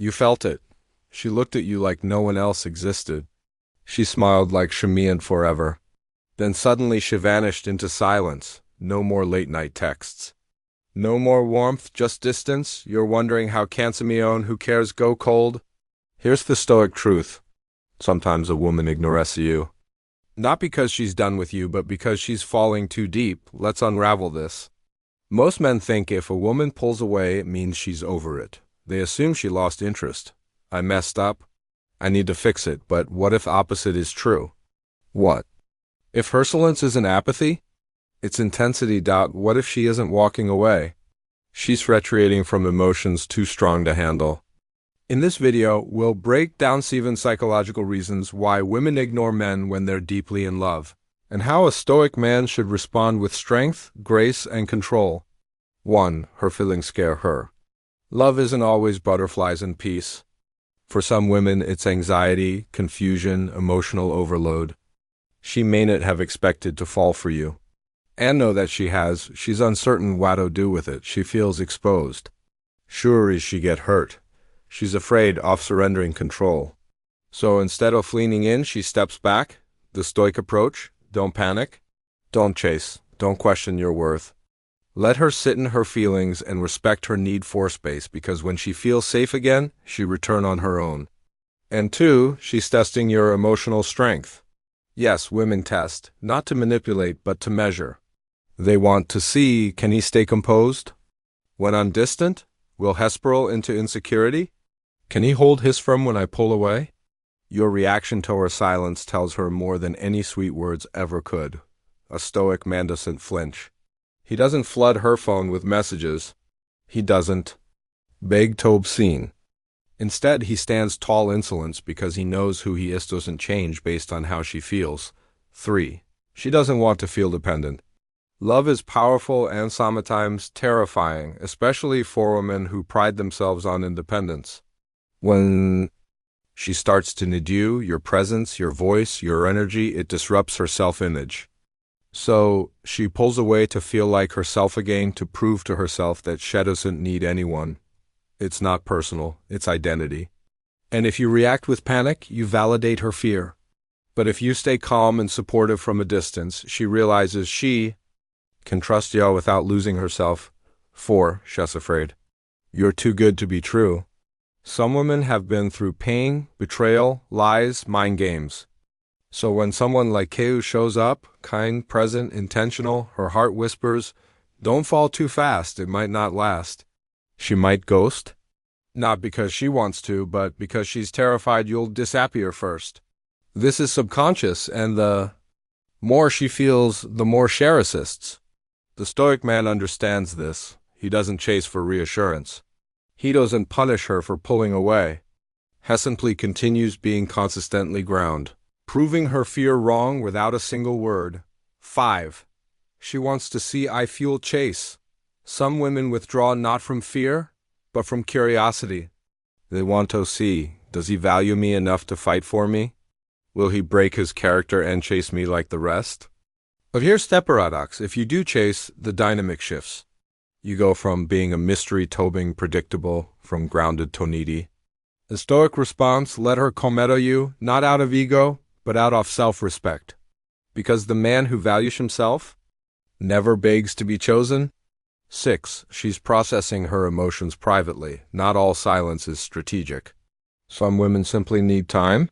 You felt it. She looked at you like no one else existed. She smiled like Shemian forever. Then suddenly she vanished into silence. No more late-night texts. No more warmth, just distance. You're wondering how can Simeon, who cares, go cold? Here's the Stoic truth. Sometimes a woman ignores you. Not because she's done with you, but because she's falling too deep. Let's unravel this. Most men think if a woman pulls away, it means she's over it. They assume she lost interest. I messed up. I need to fix it, but what if opposite is true? What? If her silence isn't apathy? It's intensity. What if she isn't walking away? She's retreating from emotions too strong to handle. In this video, we'll break down 7 psychological reasons why women ignore men when they're deeply in love, and how a Stoic man should respond with strength, grace, and control. 1. Her feelings scare her. Love isn't always butterflies and peace. For some women, it's anxiety, confusion, emotional overload. She may not have expected to fall for you. And know that she has. She's uncertain what to do with it. She feels exposed. Sure she get hurt. She's afraid of surrendering control. So instead of leaning in, she steps back. The Stoic approach: don't panic. Don't chase. Don't question your worth. Let her sit in her feelings and respect her need for space, because when she feels safe again, she return on her own. And 2, she's testing your emotional strength. Yes, women test, not to manipulate, but to measure. They want to see, can he stay composed? When I'm distant, will he spiral into insecurity? Can he hold his firm when I pull away? Your reaction to her silence tells her more than any sweet words ever could. A Stoic man doesn't flinch. He doesn't flood her phone with messages. He doesn't beg to be seen. Instead, he stands tall insolence because he knows who he is doesn't change based on how she feels. 3. She doesn't want to feel dependent. Love is powerful and sometimes terrifying, especially for women who pride themselves on independence. When she starts to need you, your presence, your voice, your energy, it disrupts her self-image. So she pulls away to feel like herself again, to prove to herself that she doesn't need anyone. It's not personal, it's identity. And if you react with panic, you validate her fear. But if you stay calm and supportive from a distance, she realizes she can trust you without losing herself. 4. She's afraid. You're too good to be true. Some women have been through pain, betrayal, lies, mind games. So when someone like Keu shows up, kind, present, intentional, her heart whispers, don't fall too fast, it might not last. She might ghost. Not because she wants to, but because she's terrified you'll disappear first. This is subconscious, and the more she feels, the more she resists. The Stoic man understands this. He doesn't chase for reassurance. He doesn't punish her for pulling away. He simply continues being consistently ground, proving her fear wrong without a single word. 5. She wants to see I fuel chase. Some women withdraw not from fear, but from curiosity. They want to see, does he value me enough to fight for me? Will he break his character and chase me like the rest? But here's the paradox. If you do chase, the dynamic shifts. You go from being a mystery to being predictable, from grounded to needy. The Stoic response: let her come at you, not out of ego, but out of self-respect. Because the man who values himself never begs to be chosen. 6. She's processing her emotions privately. Not all silence is strategic. Some women simply need time.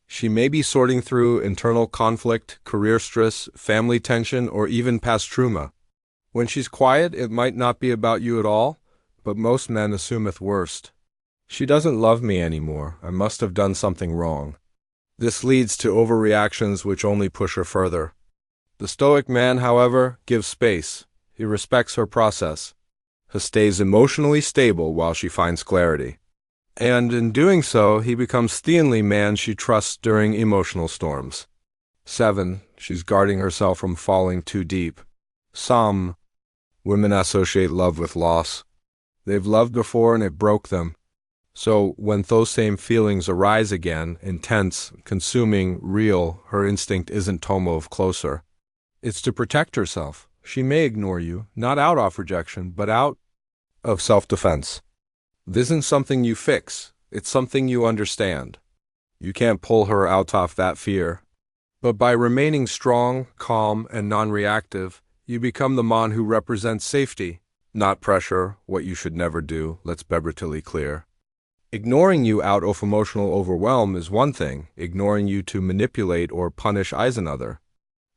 She may be sorting through internal conflict, career stress, family tension, or even past trauma. When she's quiet, it might not be about you at all, but most men assumeth worst. She doesn't love me anymore. I must have done something wrong. This leads to overreactions which only push her further. The Stoic man, however, gives space. He respects her process. He stays emotionally stable while she finds clarity. And in doing so, he becomes the only man she trusts during emotional storms. 7. She's guarding herself from falling too deep. Some women associate love with loss. They've loved before and it broke them. So when those same feelings arise again, intense, consuming, real, her instinct isn't to move closer. It's to protect herself. She may ignore you, not out of rejection, but out of self-defense. This isn't something you fix. It's something you understand. You can't pull her out of that fear. But by remaining strong, calm, and non-reactive, you become the man who represents safety, not pressure, what you should never do, let's be brutally clear. Ignoring you out of emotional overwhelm is one thing, ignoring you to manipulate or punish is another.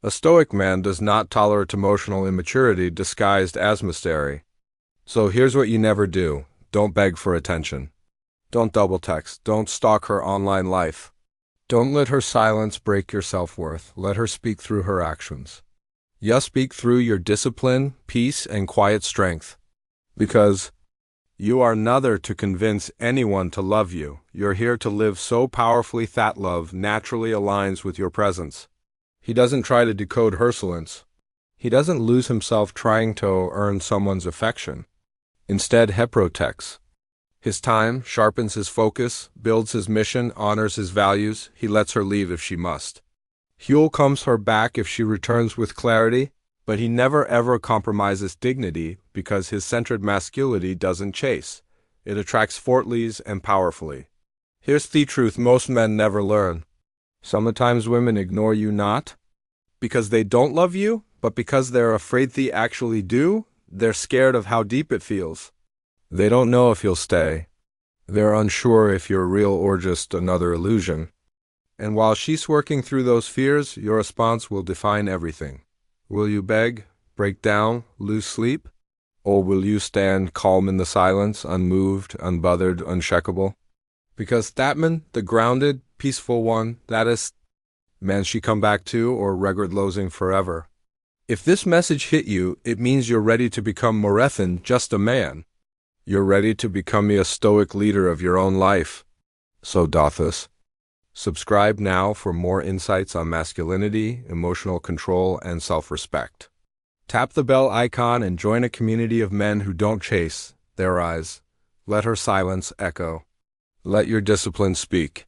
A Stoic man does not tolerate emotional immaturity disguised as mystery. So here's what you never do. Don't beg for attention. Don't double text. Don't stalk her online life. Don't let her silence break your self-worth. Let her speak through her actions. You speak through your discipline, peace, and quiet strength. Because you are neither to convince anyone to love you. You're here to live so powerfully that love naturally aligns with your presence. He doesn't try to decode her silence. He doesn't lose himself trying to earn someone's affection. Instead, he protects his time, sharpens his focus, builds his mission, honors his values. He lets her leave if she must. He'll comes her back if she returns with clarity, but he never ever compromises dignity because his centered masculinity doesn't chase. It attracts fortly and powerfully. Here's the truth most men never learn. Sometimes women ignore you not because they don't love you, but because they're afraid they actually do. They're scared of how deep it feels. They don't know if you'll stay. They're unsure if you're real or just another illusion. And while she's working through those fears, your response will define everything. Will you beg, break down, lose sleep? Or will you stand calm in the silence, unmoved, unbothered, unshakable? Because that man, the grounded, peaceful one, that is, man she come back to or regret losing forever. If this message hit you, it means you're ready to become more than just a man. You're ready to become a stoic leader of your own life. So dothus. Subscribe now for more insights on masculinity, emotional control, and self-respect. Tap the bell icon and join a community of men who don't chase their eyes. Let her silence echo. Let your discipline speak.